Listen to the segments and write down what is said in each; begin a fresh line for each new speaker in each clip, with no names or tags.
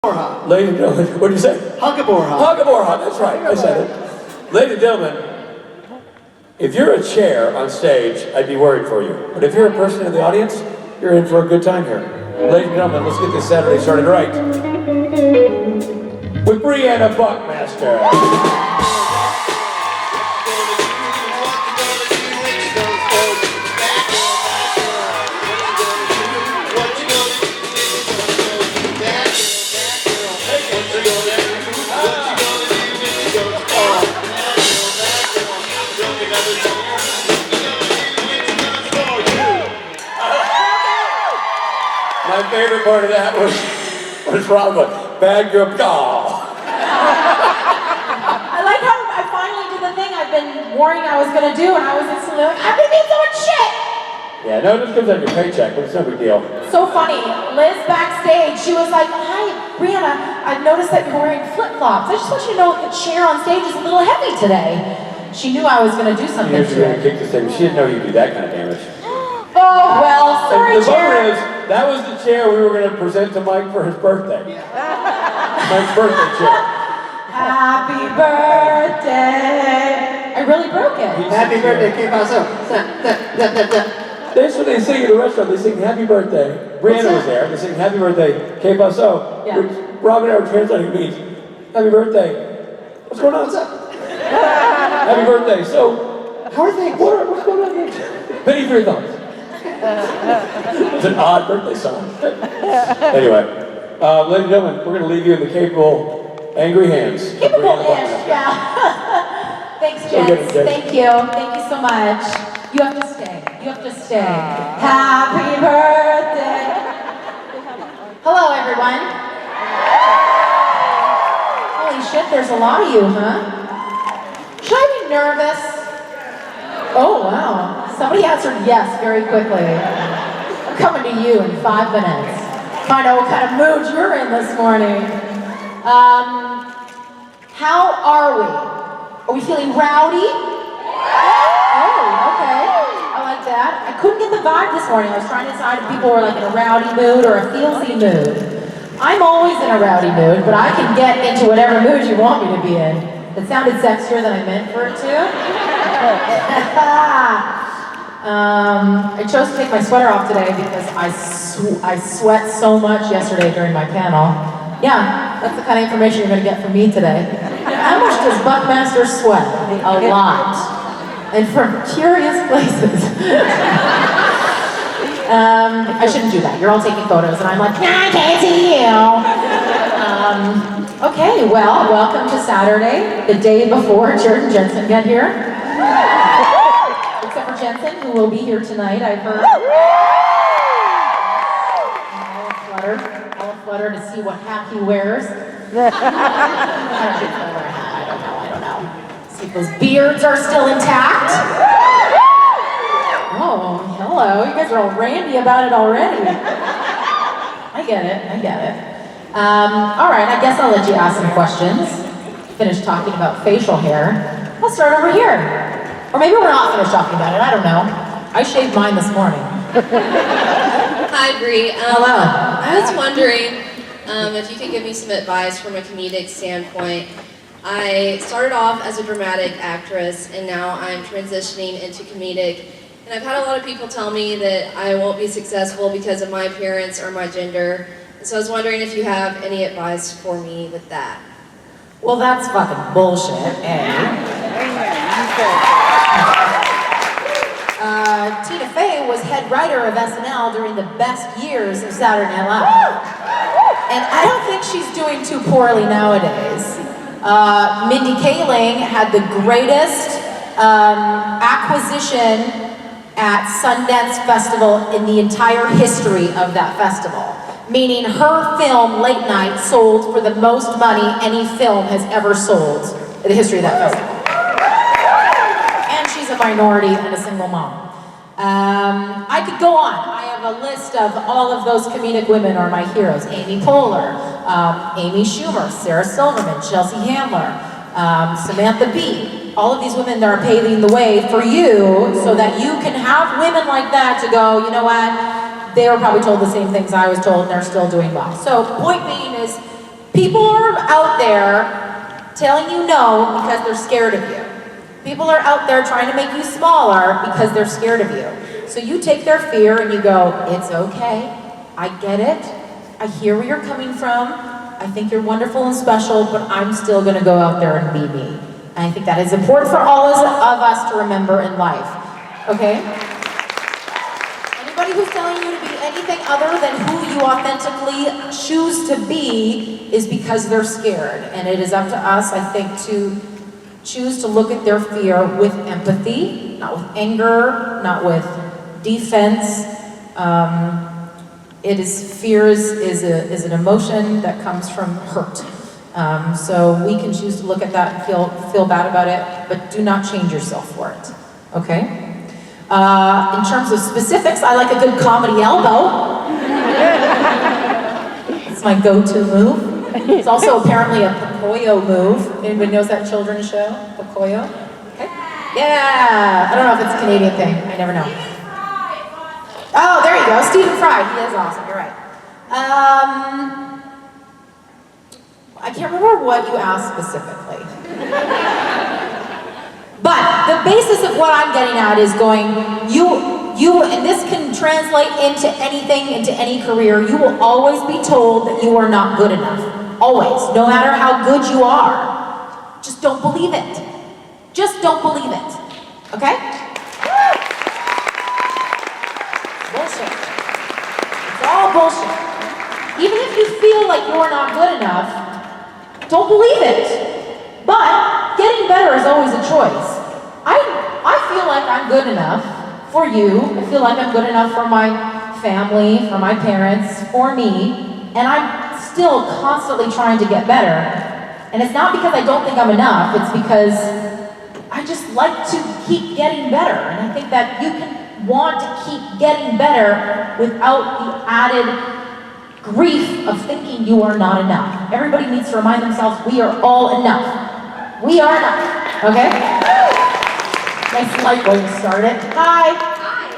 Ladies and gentlemen, what did you say?
Huggaborha.
Huggaborha, that's right, I said it. Ladies and gentlemen, if you're a chair on stage, I'd be worried for you. But if you're a person in the audience, you're in for a good time here. Ladies and gentlemen, let's get this Saturday started right. With Briana Buckmaster. My favorite part of that was Rob going, bad girl, doll.
I like how I finally did the thing I've been warning I was going to do, and I was instantly like, I've been doing so much shit!
Yeah, no, this comes out your paycheck, but it's no big deal.
So funny. Liz backstage, she was like, hi, Briana, I've noticed that you're wearing flip-flops. I just want you to know the chair on stage is a little heavy today. She knew I was going to do something to it.
Kick this thing. She didn't know you'd do that kind of damage.
Oh, well, sorry,
the
chair.
bummer is, that was the chair we were going to present to Mike for his birthday. Mike's birthday chair.
Happy birthday. I really broke it.
Happy birthday, que paso?
That's what they sing in the restaurant. They sing happy birthday. Briana was there. They sing happy birthday, que paso?
Yeah.
Which Rob and I were translating means happy birthday. What's going on?
What's up?
Happy birthday. So,
How are things?
what's going on here? Penny for your thoughts. It's an odd birthday song. Anyway, ladies and gentlemen, we're going to leave you in the capable, angry hands.
Capable-ish, yeah. Thanks, gents. Thank you. Thank you so much. You have to stay. You have to stay. Happy birthday. Hello, everyone. Holy shit, there's a lot of you, huh? Should I be nervous? Oh, wow. Somebody answered yes very quickly. I'm coming to you in 5 minutes. Find out what kind of mood you're in this morning. How are we? Are we feeling rowdy? Oh, okay. I like that. I couldn't get the vibe this morning. I was trying to decide if people were like in a rowdy mood or a feelsy mood. I'm always in a rowdy mood, but I can get into whatever mood you want me to be in. It sounded sexier than I meant for it to. I chose to take my sweater off today because I sweat so much yesterday during my panel. Yeah, that's the kind of information you're going to get from me today. How much does Buckmaster sweat? A lot. And from curious places. I shouldn't do that. You're all taking photos and I'm like, nah, I can't see you. Okay, well, welcome to Saturday, the day before Jared and Jensen get here. Except for Jensen, who will be here tonight, I've heard. All flutter to see what hat he wears. I don't know. See if those beards are still intact. Oh, hello. You guys are all randy about it already. I get it. All right, I guess I'll let you ask some questions. Finish talking about facial hair. I'll start over here. Or maybe we're not finished talking about it, I don't know. I shaved mine this morning.
Hi, Bri.
Hello.
I was wondering if you could give me some advice from a comedic standpoint. I started off as a dramatic actress, and now I'm transitioning into comedic. And I've had a lot of people tell me that I won't be successful because of my appearance or my gender. And so I was wondering if you have any advice for me with that.
Well, that's fucking bullshit, Tina Fey was head writer of SNL during the best years of Saturday Night Live. And I don't think she's doing too poorly nowadays. Mindy Kaling had the greatest acquisition at Sundance Festival in the entire history of that festival. Meaning her film, Late Night, sold for the most money any film has ever sold in the history of that festival. And she's a minority and a single mom. I could go on. I have a list of all of those comedic women are my heroes. Amy Poehler, Amy Schumer, Sarah Silverman, Chelsea Handler, Samantha Bee. All of these women that are paving the way for you so that you can have women like that to go, you know what? They were probably told the same things I was told and they're still doing well. So point being is, People are out there telling you no because they're scared of you. People are out there trying to make you smaller because they're scared of you. So you take their fear and you go, it's okay, I get it, I hear where you're coming from, I think you're wonderful and special, but I'm still gonna go out there and be me. And I think that is important for all of us to remember in life, okay? Anybody who's telling you to be anything other than who you authentically choose to be is because they're scared. And it is up to us, I think, to choose to look at their fear with empathy, not with anger, not with defense. Fear is an emotion that comes from hurt. So we can choose to look at that and feel bad about it, but do not change yourself for it, okay? In terms of specifics, I like a good comedy elbow. It's my go-to move. It's also apparently a Pocoyo move. Anybody knows that children's show, Pocoyo? Okay. Yeah, I don't know if it's a Canadian thing. I never know. Oh, there you go, Stephen Fry. He is awesome, you're right. I can't remember what you asked specifically. But the basis of what I'm getting at is going, and this can translate into anything, into any career, you will always be told that you are not good enough. Always, no matter how good you are. Just don't believe it. Just don't believe it, okay? Bullshit. It's all bullshit. Even if you feel like you're not good enough, don't believe it. But getting better is always a choice. I feel like I'm good enough for you. I feel like I'm good enough for my family, for my parents, for me, and I'm still constantly trying to get better. And it's not because I don't think I'm enough, it's because I just like to keep getting better. And I think that you can want to keep getting better without the added grief of thinking you are not enough. Everybody needs to remind themselves we are all enough. We are enough, okay? Nice light way to start it. Hi.
Hi.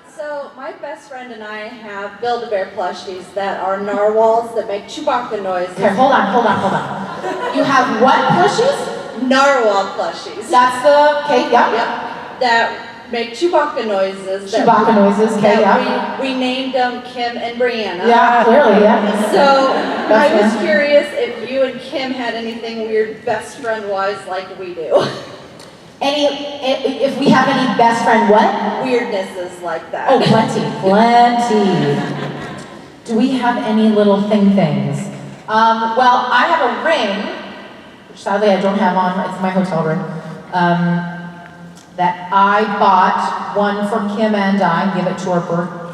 So my best friend and I have Build-A-Bear plushies that are narwhals that make Chewbacca noises.
Okay, hold on. You have what plushies?
Narwhal plushies.
That's the, okay, yeah.
Yep. That make Chewbacca noises.
Chewbacca noises, okay, yeah.
We named them Kim and Briana.
Yeah, clearly, yeah.
So I was
fair.
curious if you and Kim had anything weird best friend-wise like we do.
If we have any best friend what?
Weirdnesses like that.
Oh, plenty. Do we have any little things? Well, I have a ring, which sadly I don't have on, it's my hotel ring, that I bought one for Kim and I, give it to her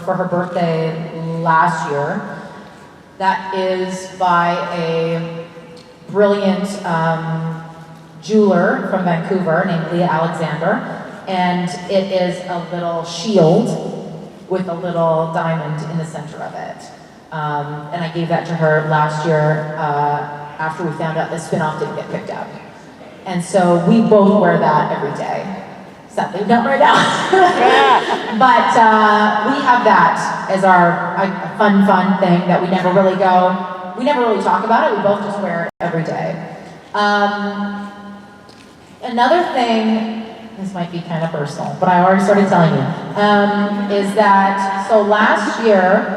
for her birthday last year. That is by a brilliant jeweler from Vancouver named Leah Alexander, and it is a little shield with a little diamond in the center of it. And I gave that to her last year after we found out the spin-off didn't get picked up. And so we both wear that every day. Sadly, not right now. But we have that as our fun thing that we never really talk about it, we both just wear it every day. Another thing, this might be kind of personal, but I already started telling you, is that, so last year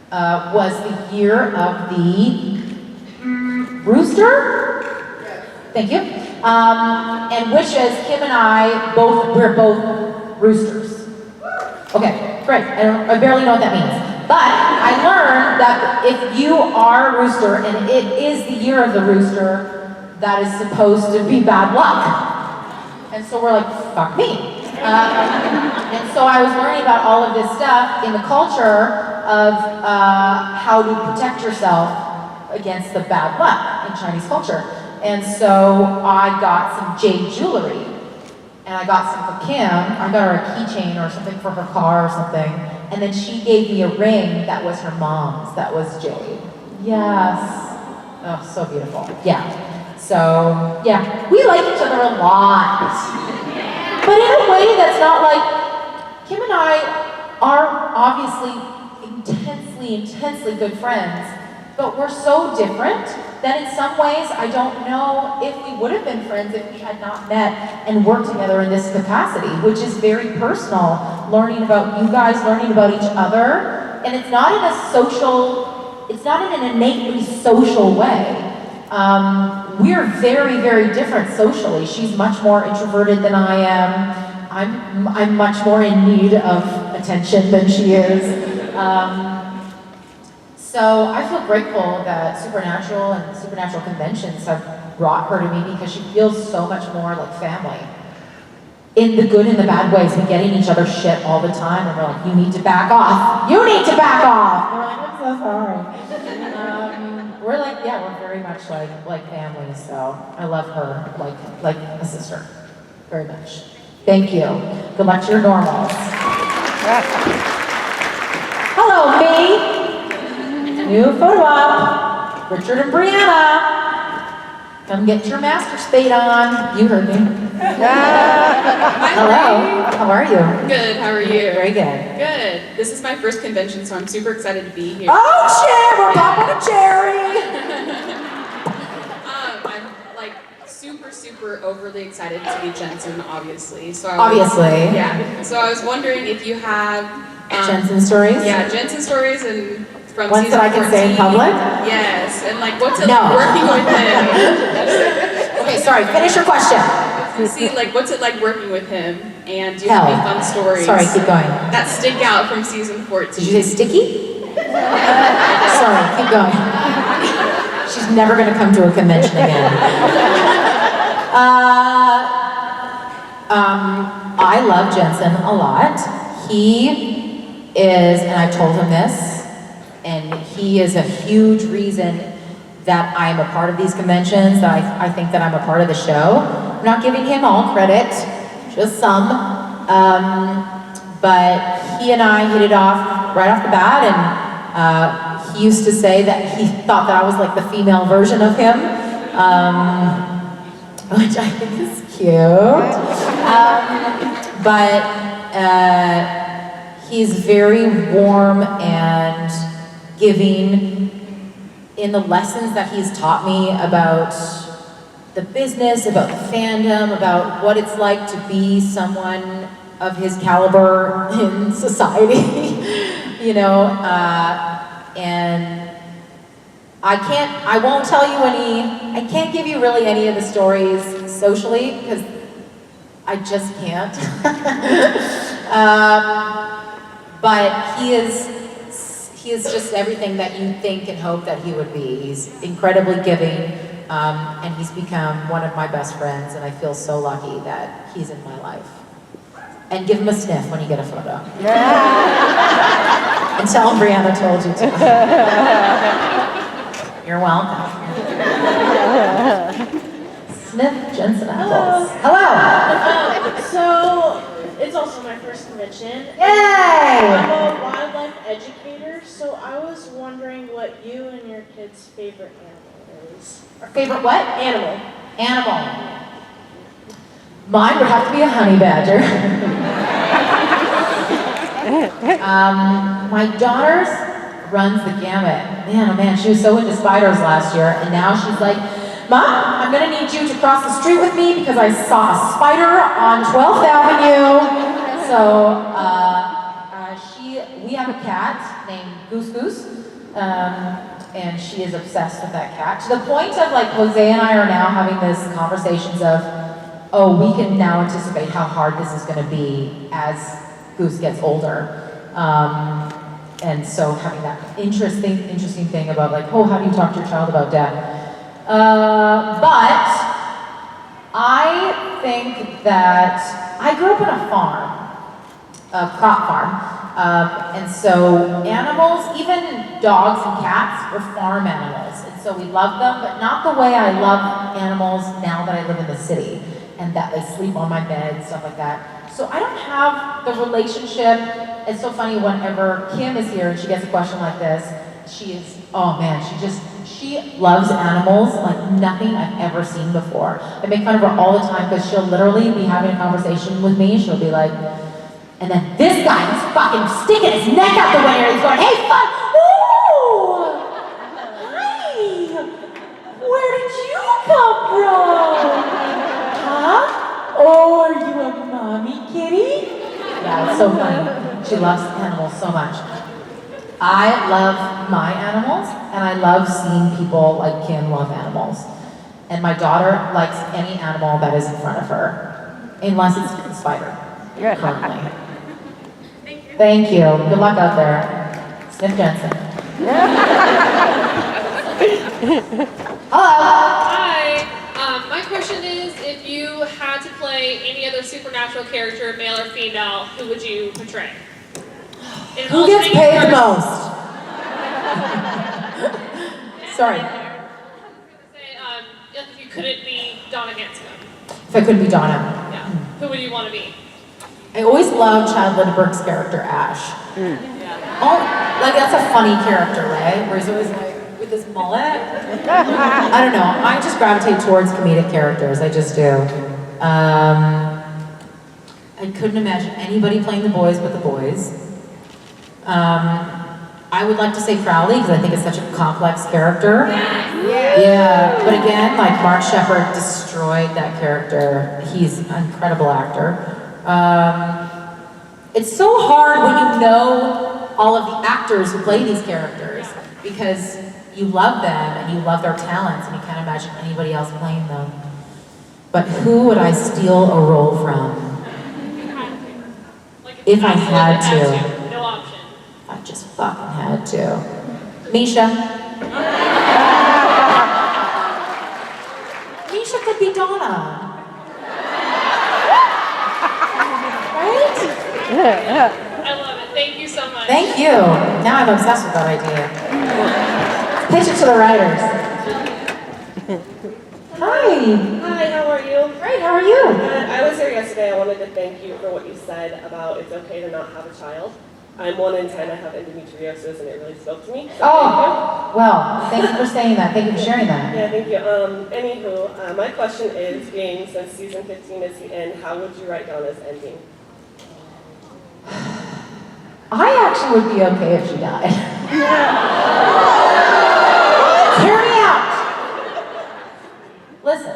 was the year of the rooster? Thank you. And which is Kim and I, we're both roosters. Okay, great, I barely know what that means. But I learned that if you are a rooster and it is the year of the rooster, that is supposed to be bad luck. And so we're like, fuck me. And so I was learning about all of this stuff in the culture of how to protect yourself against the bad luck in Chinese culture. And so I got some jade jewelry. And I got some for Kim. I got her a keychain or something for her car or something. And then she gave me a ring that was her mom's, that was jade. Yes. Oh, so beautiful. Yeah. So, yeah, we like each other a lot. But in a way that's not like, Kim and I are obviously intensely good friends, but we're so different that in some ways I don't know if we would have been friends if we had not met and worked together in this capacity, which is very personal, learning about you guys, learning about each other, and it's not in an innately social way. We're very, very different socially. She's much more introverted than I am. I'm much more in need of attention than she is. So I feel grateful that Supernatural and Supernatural conventions have brought her to me because she feels so much more like family. In the good and the bad ways, we get in each other's shit all the time, and we're like, you need to back off. You need to back off. And we're like, I'm so sorry. We're like, yeah, we're very much like family. So I love her like a sister, very much. Thank you. Good luck to your normals. Hello, me. New photo op. Richard and Briana. Come get your master spade on. You heard me. Hello. How are you?
Good. How are you?
Very good.
Good. This is my first convention, so I'm super excited to be here.
Oh shit! We're popping a cherry.
I'm like super overly excited to meet Jensen, obviously. So yeah. So I was wondering if you have
Jensen stories.
Yeah, Jensen stories and from
ones
season
that I can
14.
say in public.
Yes, and like what's it like working with him?
Okay, sorry. Finish your question.
See, like what's it like working with him? And do you have any fun stories?
Sorry, keep going.
That stick out from season 14.
Did you say sticky? Sorry, keep going. She's never going to come to a convention again. I love Jensen a lot. He is, and I told him this, and he is a huge reason that I'm a part of these conventions, that I think that I'm a part of the show. I'm not giving him all credit, just some. But he and I hit it off right off the bat, and he used to say that he thought that I was like the female version of him, which I think is cute. But he's very warm and giving in the lessons that he's taught me about the business, about the fandom, about what it's like to be someone of his caliber in society, you know, and I can't give you really any of the stories socially because I just can't. But he is just everything that you think and hope that he would be. He's incredibly giving, and he's become one of my best friends, and I feel so lucky that he's in my life. And give him a sniff when you get a photo. And tell him Briana told you to. You're welcome. Sniff Jensen apples. Hello.
So, it's also my first convention.
Yay!
I'm a wildlife educator, so I was wondering what you and your kid's favorite animal is.
Favorite what?
Animal.
Animal. Mine would have to be a honey badger. My daughter's runs the gamut. Man, oh man, she was so into spiders last year, and now she's like, Mom, I'm gonna need you to cross the street with me because I saw a spider on 12th Avenue. So, we have a cat named Goose, and she is obsessed with that cat. To the point of like, Jose and I are now having this conversations of, oh, we can now anticipate how hard this is gonna be as Goose gets older. And so having that interesting thing about like, oh, how do you talk to your child about death? But I think that I grew up on a farm, a crop farm, and so animals, even dogs and cats, were farm animals, and so we love them, but not the way I love animals now that I live in the city and that they sleep on my bed, stuff like that. So I don't have the relationship. It's so funny whenever Kim is here and she gets a question like this, she is, oh man, she loves animals like nothing I've ever seen before. I make fun of her all the time because she'll literally be having a conversation with me. She'll be like, and then this guy is fucking sticking his neck out the window. He's going, hey, fuck, woo! Huh? Oh, are you a mommy kitty? Yeah, it's so funny. She loves animals so much. I love my animals, and I love seeing people like Kim love animals. And my daughter likes any animal that is in front of her, unless it's a spider, currently. Thank you. Good luck out there. Sniff Jensen. Hello.
Hi. My question is, if you had to play any other supernatural character, male or female, who would you portray?
Who gets paid the most? Sorry.
If you couldn't be Donna Hanscom,
If I couldn't be Donna.
yeah, who would you want to be?
I always loved Chad Lindbergh's character, Ash. Oh, like that's a funny character, right? Where he's always like, with his mullet. I don't know, I just gravitate towards comedic characters, I just do. I couldn't imagine anybody playing the boys but the boys. I would like to say Crowley, because I think it's such a complex character. Yeah, but again, like Mark Sheppard destroyed that character. He's an incredible actor. It's so hard when you know all of the actors who play these characters, because you love them and you love their talents and you can't imagine anybody else playing them. But who would I steal a role from? If I had to.
No option.
I just fucking had to. Misha. Misha could be Donna. Right?
I love it. Thank you so much.
Thank you. Now I'm obsessed with that idea. Pitch it to the writers. Hi.
Hi, how are you?
Great, how are you?
I was here yesterday. I wanted to thank you for what you said about it's okay to not have a child. I'm 1 in 10. I have endometriosis, and it really spoke to me. So
Oh, well, thank you for saying that. Thank you for sharing that.
yeah, thank you. Anywho, my question is, being since season 15 is the end, how would you write Donna's ending?
I actually would be okay if she died. Hear me out. Listen,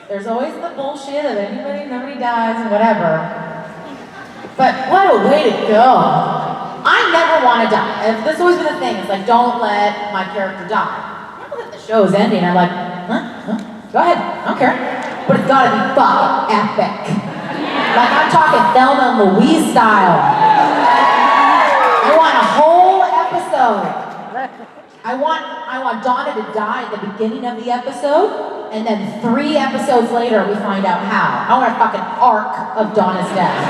there's always the bullshit of nobody dies and whatever. But what a way to go. I never want to die. And that's always been the thing. It's like, don't let my character die. Now that the show is ending, I'm like, huh? Go ahead, I don't care. But it's gotta be fucking epic. Like I'm talking Thelma and Louise style. I want a whole episode. I want Donna to die at the beginning of the episode, and then 3 episodes later we find out how. I want a fucking arc of Donna's death.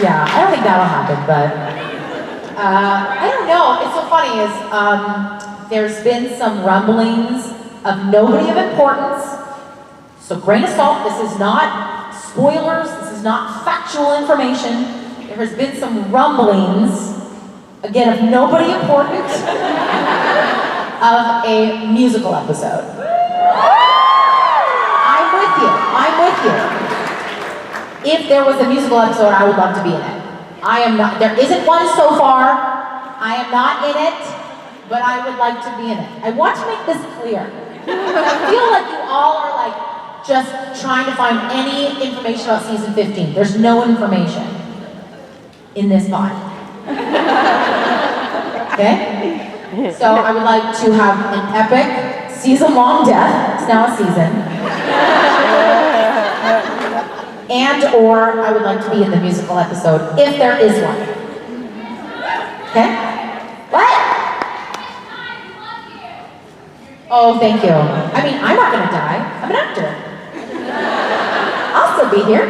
Yeah, I don't think that'll happen, but I don't know. It's so funny is there's been some rumblings of nobody of importance. So grain of salt, this is not spoilers, this is not factual information. There has been some rumblings, again, of nobody important, of a musical episode. I'm with you. If there was a musical episode, I would love to be in it. I am not, there isn't one so far. I am not in it, but I would like to be in it. I want to make this clear. I feel like you all are like, just trying to find any information about season 15. There's no information in this body. Okay? So I would like to have an epic season-long death. It's now a season. And or I would like to be in the musical episode, if there is one. Okay? What? Oh, thank you. I mean, I'm not gonna die. I'm an actor. I'll still be here.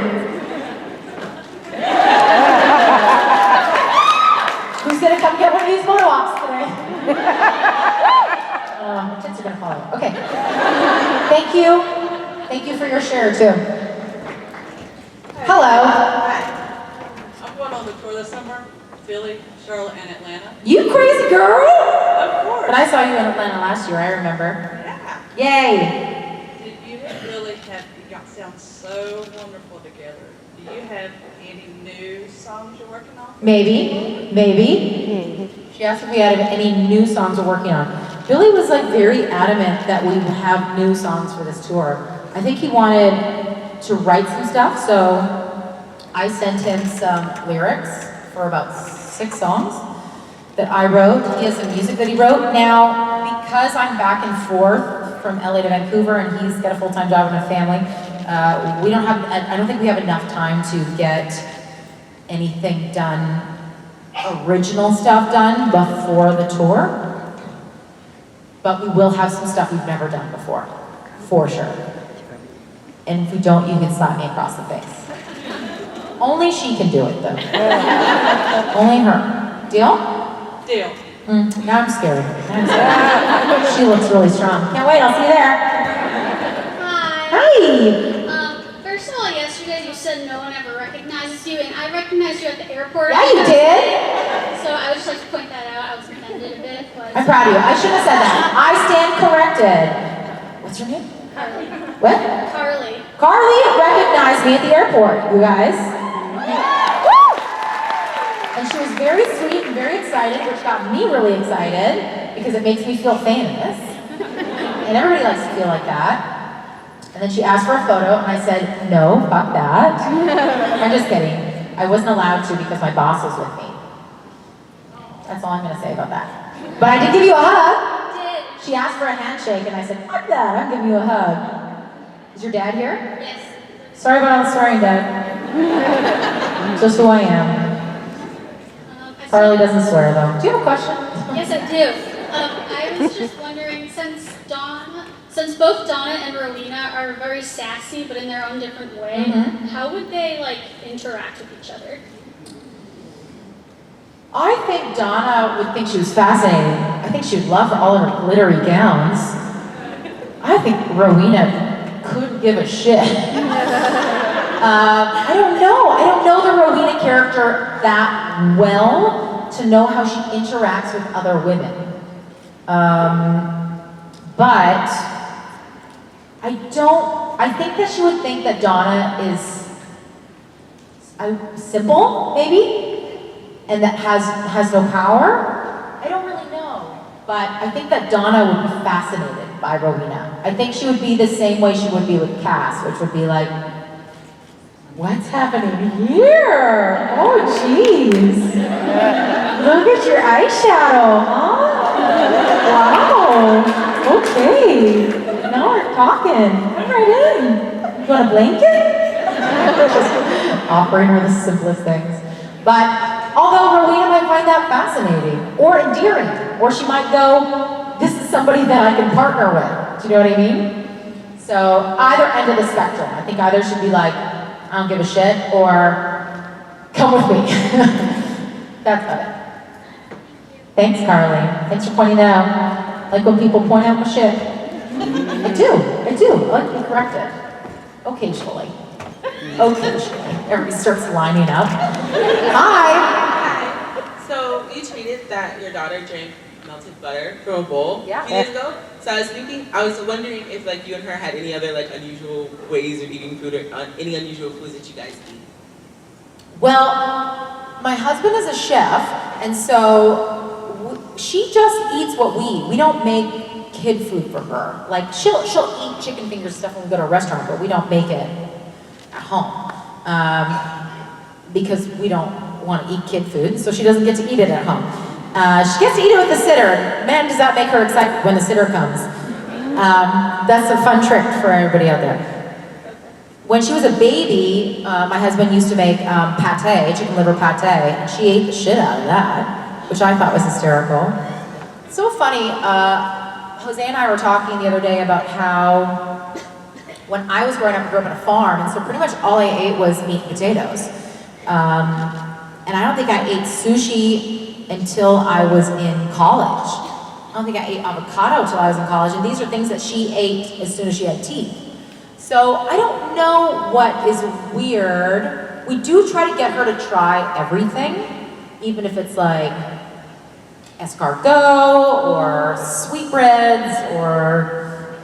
Who's gonna come get one of these photo ops today? My tits are gonna fall out. Okay. Thank you. Thank you for your share too. Hello.
I'm going on the tour this summer. Philly, Charlotte, and Atlanta.
You crazy girl!
Of course.
But I saw you in Atlanta last year, I remember.
Yeah.
Yay!
You really have, you guys sound so wonderful together. Do you have any new songs you're working on?
Maybe. She asked if we had any new songs we're working on. Billy was like very adamant that we have new songs for this tour. I think he wanted to write some stuff, so I sent him some lyrics for about 6 songs that I wrote. He has some music that he wrote. Now, because I'm back and forth from LA to Vancouver and he's got a full-time job and a family, I don't think we have enough time to get anything done, original stuff done before the tour. But we will have some stuff we've never done before, for sure. And if we don't, you can slap me across the face. Only she can do it, though. Only her. Deal?
Deal.
Now I'm scared. She looks really strong. Can't wait, I'll see you there.
Hi.
Hi.
First of all, yesterday you said no one ever recognizes you, and I recognized you at the airport.
Yeah, you did.
So I would just like to point that out. I was offended a bit, but...
I'm proud of you. I shouldn't have said that. I stand corrected. What's your name?
Carly.
What?
Carly.
Carly recognized me at the airport, you guys. And she was very sweet and very excited, which got me really excited because it makes me feel famous. And everybody likes to feel like that. And then she asked for a photo, and I said, no, fuck that. I'm just kidding. I wasn't allowed to because my boss was with me. That's all I'm going to say about that. But I did give you a hug.
Did.
She asked for a handshake, and I said, fuck that, I'm giving you a hug. Is your dad here?
Yes.
Sorry about all the swearing, Dad. Just who I am. Carly doesn't swear, though. Do you have a question?
Yes, I do. I was just wondering, since both Donna and Rowena are very sassy, but in their own different way, how would they, like, interact with each other?
I think Donna would think she was fascinating. I think she would love all of her glittery gowns. I think Rowena couldn't give a shit. I don't know. I don't know the Rowena character that well to know how she interacts with other women. But I think that she would think that Donna is simple, maybe? And that has no power? I don't really know. But I think that Donna would be fascinated by Rowena. I think she would be the same way she would be with Cass, which would be like, what's happening here? Oh, jeez. Look at your eyeshadow, huh? Wow. Okay. Now we're talking. Come right in. You want a blanket? Just offering her the simplest things. But although Rowena might find that fascinating or endearing, or she might go, this is somebody that I can partner with. Do you know what I mean? So either end of the spectrum. I think either should be like, I don't give a shit, or come with me. That's about it. Thanks, Carly. Thanks for pointing that out. Like when people point out my shit. I do. I like to be corrected. Occasionally. Everybody starts lining up. Hi.
So you tweeted that your daughter drank melted butter from a bowl a few days ago. So I was wondering if like you and her had any other like unusual ways of eating food or any unusual foods that you guys eat.
Well, my husband is a chef, and so she just eats what we eat. We don't make kid food for her. Like she'll eat chicken finger stuff when we go to a restaurant, but we don't make it at home because we don't want to eat kid food, so she doesn't get to eat it at home. She gets to eat it with the sitter. Man, does that make her excited when the sitter comes. That's a fun trick for everybody out there. When she was a baby, my husband used to make pate, chicken liver pate, and she ate the shit out of that, which I thought was hysterical. It's so funny, Jose and I were talking the other day about how when I was growing up, I grew up on a farm, and so pretty much all I ate was meat and potatoes. And I don't think I ate sushi until I was in college. I don't think I ate avocado until I was in college, and these are things that she ate as soon as she had teeth. So I don't know what is weird. We do try to get her to try everything, even if it's like escargot or sweetbreads or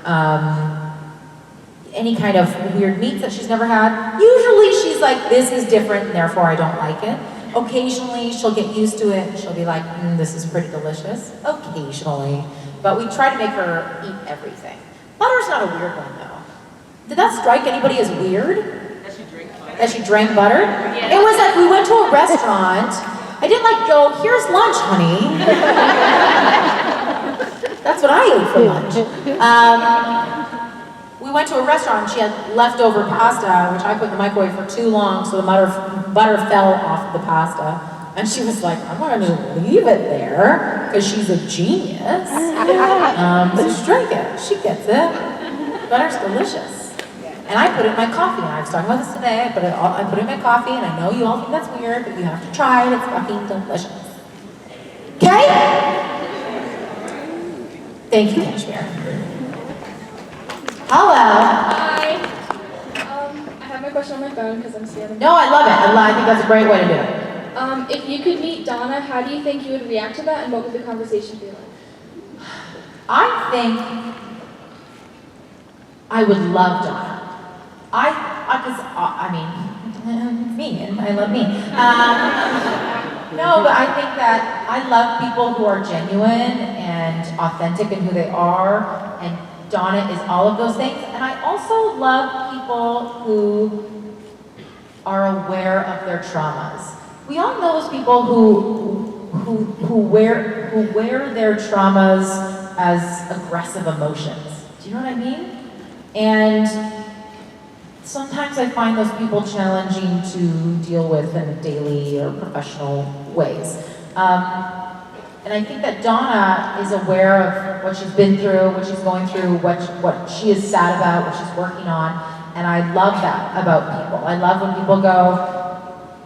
any kind of weird meats that she's never had. Usually she's like, this is different, and therefore I don't like it. Occasionally she'll get used to it and she'll be like, this is pretty delicious. Occasionally. But we try to make her eat everything. Butter's not a weird one though. Did that strike anybody as weird? That she drank butter? It was like we went to a restaurant. I didn't like go, here's lunch, honey. That's what I ate for lunch. We went to a restaurant and she had leftover pasta, which I put in the microwave for too long, so the butter fell off the pasta. And she was like, I'm not gonna leave it there, because she's a genius. So she drank it, she gets it. Butter's delicious. And I put it in my coffee, and I was talking about this today, I put it in my coffee, and I know you all think that's weird, but you have to try it, it's fucking delicious. Okay? Thank you, Kashmir. Hello.
Hi. I have my question on my phone because I'm scared.
No, I love it. I think that's a great way to do it.
If you could meet Donna, how do you think you would react to that, and what would the conversation be like?
I think I would love Donna. I mean, me, and I love me. No, but I think that I love people who are genuine and authentic in who they are, and Donna is all of those things. And I also love people who are aware of their traumas. We all know those people who wear their traumas as aggressive emotions. Do you know what I mean? And sometimes I find those people challenging to deal with in daily or professional ways. And I think that Donna is aware of what she's been through, what she's going through, what she is sad about, what she's working on. And I love that about people. I love when people go,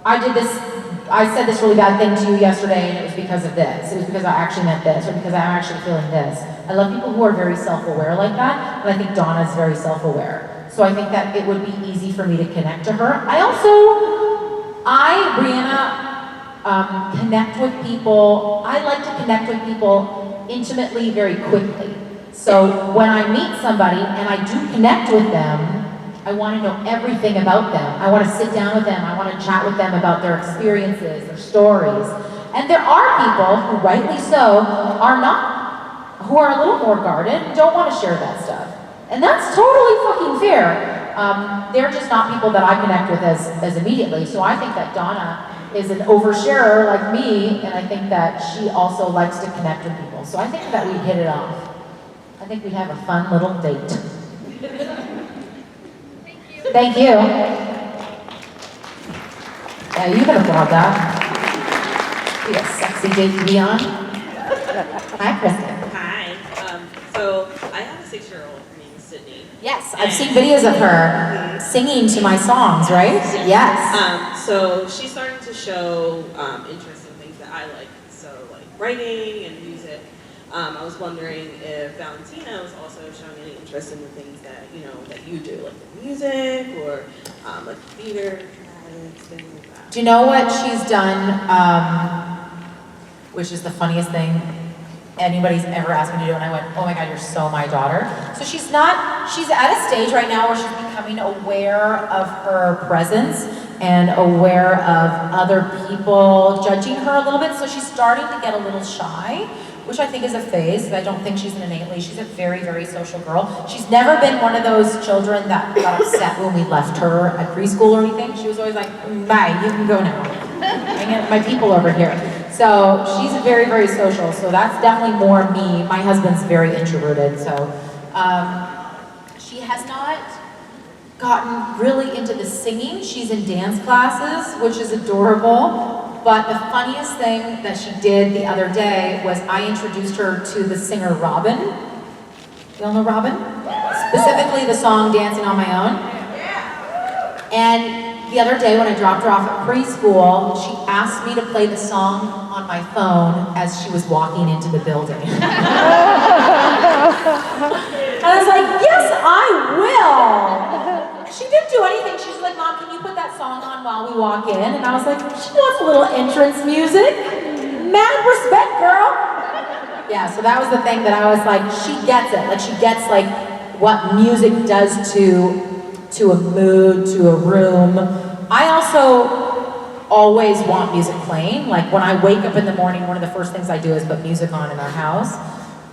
I said this really bad thing to you yesterday and it was because of this. It was because I actually meant this or because I'm actually feeling this. I love people who are very self-aware like that, and I think Donna's very self-aware. So I think that it would be easy for me to connect to her. Briana, connect with people. I like to connect with people intimately very quickly. So when I meet somebody and I do connect with them, I want to know everything about them. I want to sit down with them. I want to chat with them about their experiences, their stories. And there are people who, rightly so, who are a little more guarded, don't want to share that stuff. And that's totally fucking fair. They're just not people that I connect with as immediately. So I think that Donna is an oversharer like me, and I think that she also likes to connect with people. So I think that we'd hit it off. I think we'd have a fun little date. Thank you. Yeah, you can applaud that. Be a sexy date to be on. Hi, Kristen.
Hi. So I have a 6-year-old. Her name is Sydney.
Yes, I've seen videos of her singing to my songs, right? Yes.
So she's starting to show interest in things that I like. So like writing and music. I was wondering if Valentina was also showing any interest in the things that you do, like the music or like theater, dramatics, things like that.
Do you know what she's done, which is the funniest thing anybody's ever asked me to do, and I went, oh my God, you're so my daughter. So she's at a stage right now where she's becoming aware of her presence and aware of other people judging her a little bit, so she's starting to get a little shy, which I think is a phase. I don't think she's she's a very, very social girl. She's never been one of those children that got upset when we left her at preschool or anything. She was always like, bye, you can go now. I get my people over here. So she's very, very social. So that's definitely more me. My husband's very introverted. So she has not gotten really into the singing. She's in dance classes, which is adorable. But the funniest thing that she did the other day was I introduced her to the singer Robin. You all know Robin? Specifically the song Dancing on My Own. And the other day when I dropped her off at preschool, she asked me to play the song on my phone as she was walking into the building. And I was like, yes, I will. She didn't do anything. She's like, Mom, can you put that song on while we walk in? And I was like, she wants a little entrance music. Mad respect, girl. Yeah, so that was the thing that I was like, she gets it. Like, she gets like what music does to a mood, to a room. I also always want music playing. Like when I wake up in the morning, one of the first things I do is put music on in our house.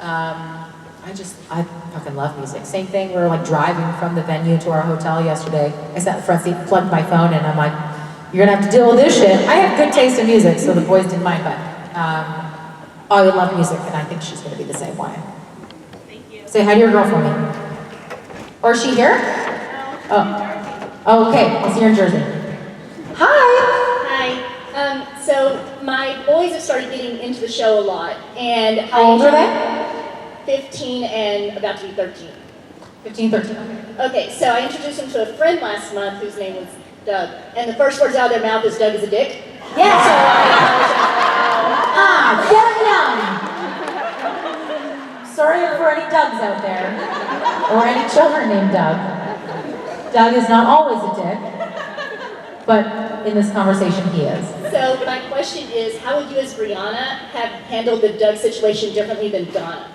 I fucking love music. Same thing, we were like driving from the venue to our hotel yesterday. I sat in the front seat, plugged my phone in, and I'm like, you're gonna have to deal with this shit. I have good taste in music, so the boys didn't mind, but I would love music, and I think she's gonna be the same way.
Thank you.
Say hi to your girl for me. Or is she here? Oh, okay, I'll see her in Jersey. Hi!
Hi. So my boys have started getting into the show a lot, and
How old are they?
15 and about to be 13.
15, 13.
Okay, so I introduced them to a friend last month whose name was Doug, and the first words out of their mouth is Doug is a dick.
Yeah.
So
Get young. Sorry for any Dougs out there, or any children named Doug. Doug is not always a dick, but in this conversation he is.
So my question is, how would you as Briana have handled the Doug situation differently than Donna?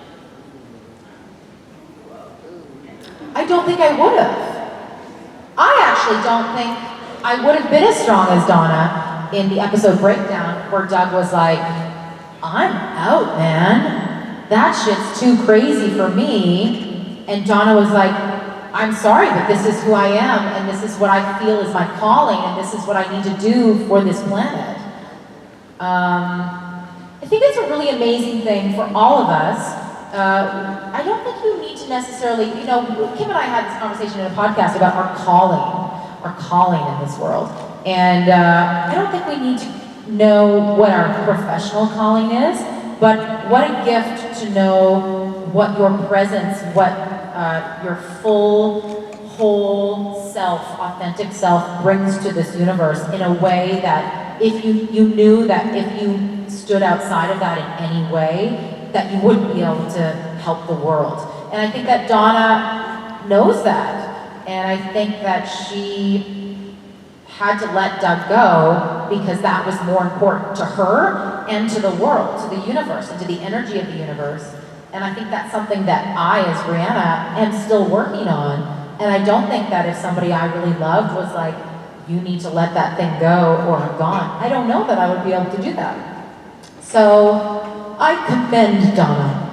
I don't think I would have. I actually don't think I would have been as strong as Donna in the episode breakdown where Doug was like, I'm out, man. That shit's too crazy for me. And Donna was like, I'm sorry, but this is who I am, and this is what I feel is my calling, and this is what I need to do for this planet. I think it's a really amazing thing for all of us. I don't think you need to necessarily, Kim and I had this conversation in a podcast about our calling in this world. And I don't think we need to know what our professional calling is, but what a gift to know what your presence, what your full, whole self, authentic self brings to this universe in a way that if you knew that if you stood outside of that in any way, that you wouldn't be able to help the world. And I think that Donna knows that. And I think that she had to let Doug go because that was more important to her and to the world, to the universe, and to the energy of the universe. And I think that's something that I, as Briana, am still working on. And I don't think that if somebody I really loved was like, you need to let that thing go or I'm gone, I don't know that I would be able to do that. So I commend Donna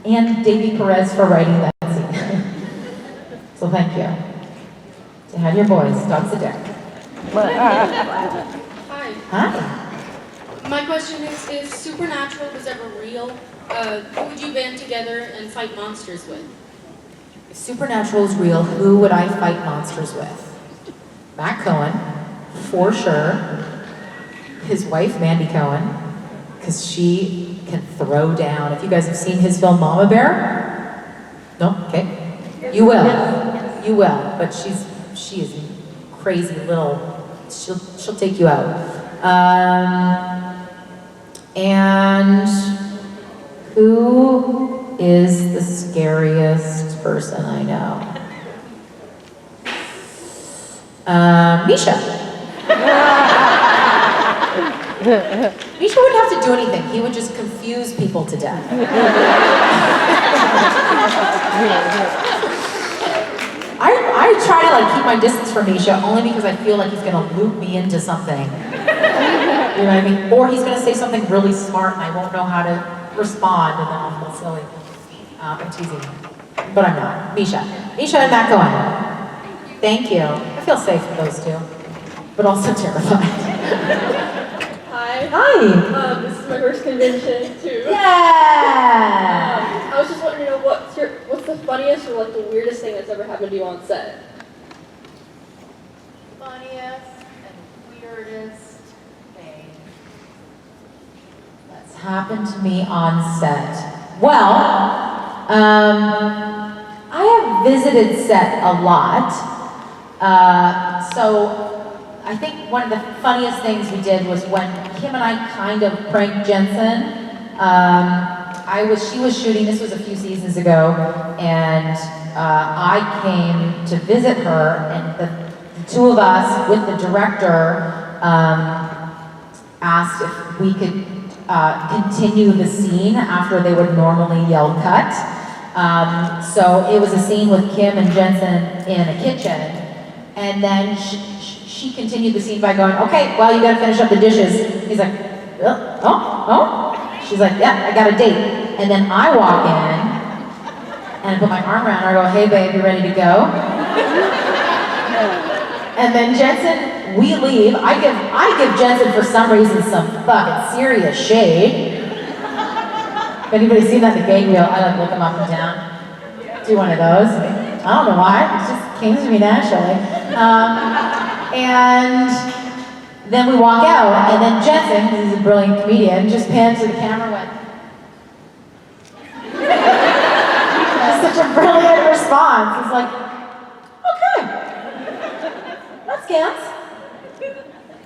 and Davey Perez for writing that scene. So thank you. Say hi to your boys. Doug's a dick.
Hi.
Hi.
My question is, if supernatural was ever real, who would you band together and fight monsters with?
If supernatural is real, who would I fight monsters with? Matt Cohen, for sure. His wife, Mandy Cohen, because she can throw down. If you guys have seen his film Mama Bear? No? Okay. You will. You will. But she is a crazy little, she'll take you out. And who is the scariest person I know? Misha. Misha wouldn't have to do anything. He would just confuse people to death. I try to keep my distance from Misha only because I feel like he's gonna loop me into something. You know what I mean? Or he's gonna say something really smart and I won't know how to respond and then I'll feel silly. I'm teasing. But I'm not. Misha and Matt Cohen. Thank you. I feel safe with those two. But also terrified.
Hi.
Hi.
This is my first convention too.
Yeah.
I was just wondering, what's the funniest or the weirdest thing that's ever happened to you on set?
Funniest and weirdest thing that's happened to me on set. Well, I have visited set a lot. So I think one of the funniest things we did was when Kim and I kind of pranked Jensen. She was shooting, this was a few seasons ago, and I came to visit her, and the two of us with the director asked if we could continue the scene after they would normally yell cut. So it was a scene with Kim and Jensen in a kitchen, and then she continued the scene by going, okay, well, you gotta finish up the dishes. He's like, oh? She's like, yeah, I got a date. And then I walk in, and I put my arm around her, I go, hey babe, you ready to go? And then Jensen, we leave. I give Jensen for some reason some fucking serious shade. If anybody's seen that in the gag reel, I like look him up and down. Do one of those. I don't know why, it just came to me naturally. And then we walk out, and then Jensen, who's a brilliant comedian, just pans to the camera and went. That's such a brilliant response. It's like, okay, that's Gans.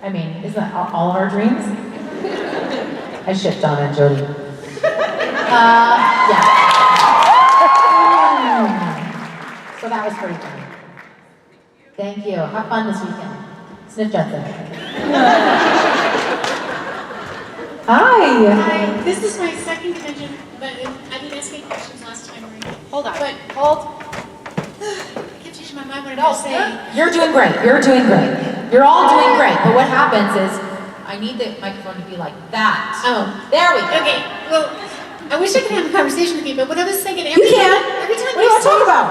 I mean, isn't that all of our dreams? I shipped Donna and Jody. Yeah. So that was pretty fun. Thank you. Have fun this weekend. Sniff Jensen. Hi.
Hi. This is my second convention, but I didn't ask any questions last time.
Hold on.
But
hold.
I kept changing my mind what I'm going to say.
You're doing great. You're doing great. You're all doing great. But what happens is, I need the microphone to be like that.
Oh.
There we go.
Okay. Well, I wish I could have a conversation with you, but what I was thinking,
You can.
every time
What do you want to talk about?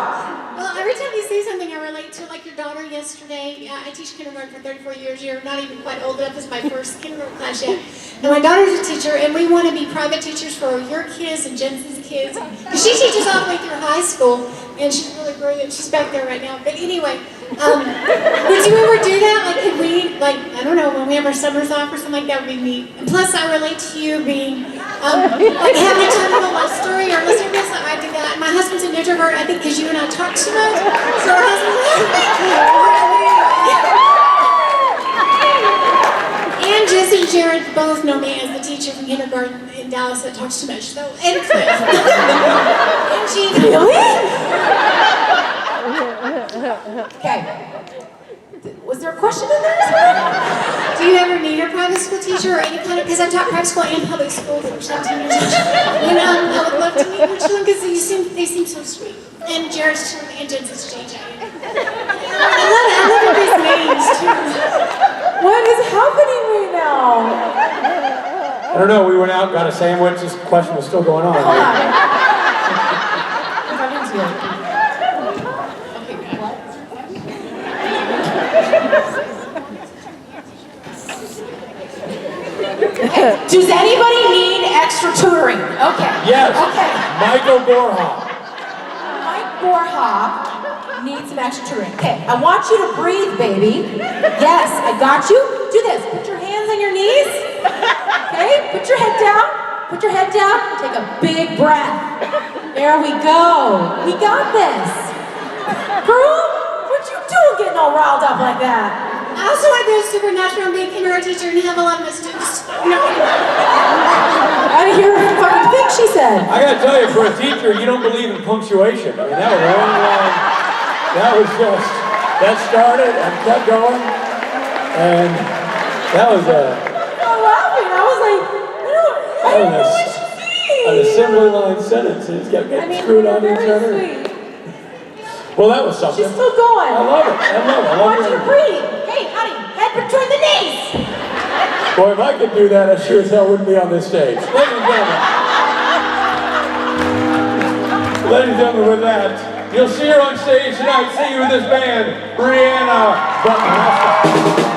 Well, every time you say something, I relate to, like your daughter yesterday. I teach kindergarten for 34 years. You're not even quite old enough as my first kindergarten class yet. And my daughter's a teacher, and we want to be private teachers for your kids and Jensen's kids. Because she teaches all the way through high school, and she's really brilliant. She's back there right now. But anyway, would you ever do that? Like, could we, like, I don't know, when we have our summers off or something like that would be neat. And plus, I relate to you being, like, having a time of a love story or listening to this. I do that. My husband's an introvert, I think, because you and I talk too much. So our and Jess and Jared both know me as the teacher from kindergarten in Dallas that talks too much. So, and Chris. And Jean.
Really? Okay. Was there a question in there as well?
Do you ever need a private school teacher or any kind of, because I taught private school and public school for 17 years. And I would love to meet your children because they seem so sweet. And Jared's children and Jensen's JJ. I love everybody's names too.
What is happening right now?
I don't know, we went out, got a sandwich, this question was still going on.
Hold on. Does anybody need extra tutoring? Okay.
Yes.
Okay.
Michael Borhoff.
Mike Borhoff needs some extra tutoring. Okay, I want you to breathe, baby. Yes, I got you. Do this. Put your hands on your knees. Okay, put your head down. Put your head down. Take a big breath. There we go. We got this. Girl, what you doing getting all riled up like that?
I also want to be a supernatural and be a kindergarten teacher and have a lot of my students. No.
I didn't hear a fucking thing she said.
I gotta tell you, for a teacher, you don't believe in punctuation. I mean, that was a long line. That was just, that started and kept going. And that was
I'm laughing. I was like, I don't know what she's saying.
an assembly line sentence. It just kept getting screwed on each other.
Sweet.
Well, that was something.
She's still going.
I love it. I love it.
I want you to breathe. Hey, honey, head between the knees.
Boy, if I could do that, I sure as hell wouldn't be on this stage. Ladies and gentlemen, with that, you'll see her on stage tonight. See you with this band, Briana Buckmaster.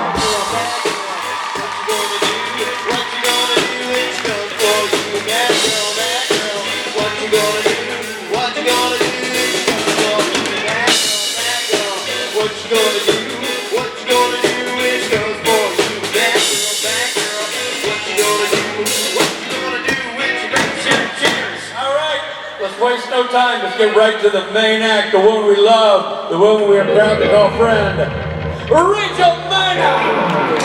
Waste no time, let's get right to the main act, the woman we love, the woman we are proud to call friend, Rachel Maynard!